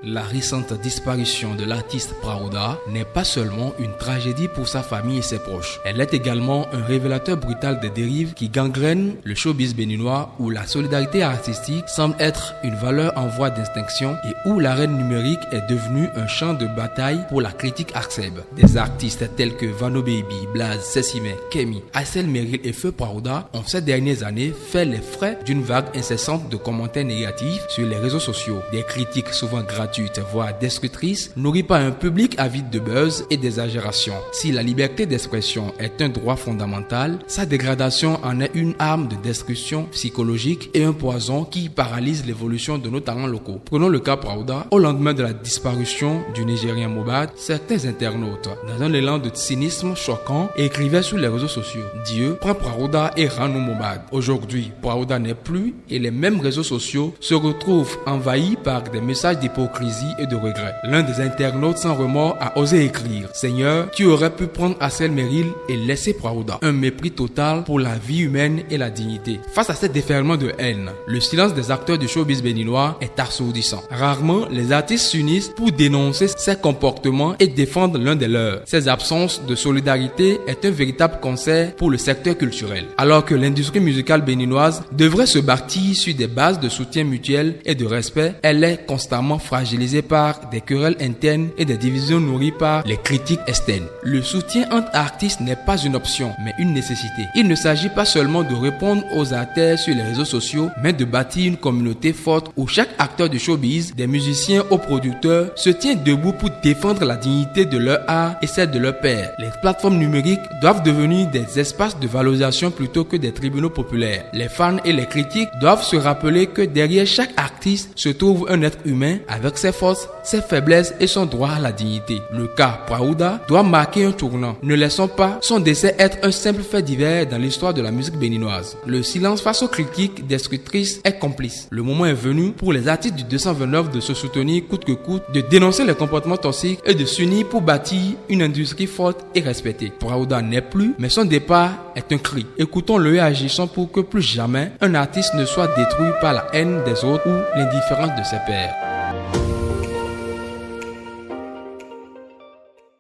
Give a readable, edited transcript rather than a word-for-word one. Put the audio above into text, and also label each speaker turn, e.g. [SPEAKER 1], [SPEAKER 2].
[SPEAKER 1] La récente disparition de l'artiste Praouda n'est pas seulement une tragédie pour sa famille et ses proches. Elle est également un révélateur brutal des dérives qui gangrènent le showbiz béninois, où la solidarité artistique semble être une valeur en voie d'extinction et où l'arène numérique est devenue un champ de bataille pour la critique ARCEB. Des artistes tels que Vano Baby, Blaze, Sessimé, Kemi, Aysel Meril et Feu Praouda ont ces dernières années fait les frais d'une vague incessante de commentaires négatifs sur les réseaux sociaux. Des critiques souvent gratuites voire destructrices, nourrit par un public avide de buzz et d'exagération. Si la liberté d'expression est un droit fondamental, sa dégradation en est une arme de destruction psychologique et un poison qui paralyse l'évolution de nos talents locaux. Prenons le cas Praouda. Au lendemain de la disparition du Nigérien Mohbad, certains internautes, dans un élan de cynisme choquant, écrivaient sur les réseaux sociaux: Dieu, prends Praouda et rends-nous Mohbad. Aujourd'hui, Praouda n'est plus et les mêmes réseaux sociaux se retrouvent envahis par des messages d'hypocrisie et de regret. L'un des internautes sans remords a osé écrire: Seigneur, tu aurais pu prendre Aysel Meril et laisser Praouda. Un mépris total pour la vie humaine et la dignité. Face à ces déferlements de haine, le silence des acteurs du showbiz béninois est assourdissant. Rarement les artistes s'unissent pour dénoncer ces comportements et défendre l'un des leurs. Ces absences de solidarité est un véritable cancer pour le secteur culturel. Alors que l'industrie musicale béninoise devrait se bâtir sur des bases de soutien mutuel et de respect, elle est constamment fragilisée par des querelles internes et des divisions nourries par les critiques externes. Le soutien entre artistes n'est pas une option, mais une nécessité. Il ne s'agit pas seulement de répondre aux artères sur les réseaux sociaux, mais de bâtir une communauté forte où chaque acteur de showbiz, des musiciens aux producteurs, se tient debout pour défendre la dignité de leur art et celle de leur pairs. Les plateformes numériques doivent devenir des espaces de valorisation plutôt que des tribunaux populaires. Les fans et les critiques doivent se rappeler que derrière chaque artiste se trouve un être humain avec ses forces, ses faiblesses et son droit à la dignité. Le cas Praouda doit marquer un tournant. Ne laissons pas son décès être un simple fait divers dans l'histoire de la musique béninoise. Le silence face aux critiques destructrices est complice. Le moment est venu pour les artistes du 229 de se soutenir coûte que coûte, de dénoncer les comportements toxiques et de s'unir pour bâtir une industrie forte et respectée. Praouda n'est plus, mais son départ est un cri. Écoutons-le et agissons pour que plus jamais un artiste ne soit détruit par la haine des autres ou l'indifférence de ses pairs.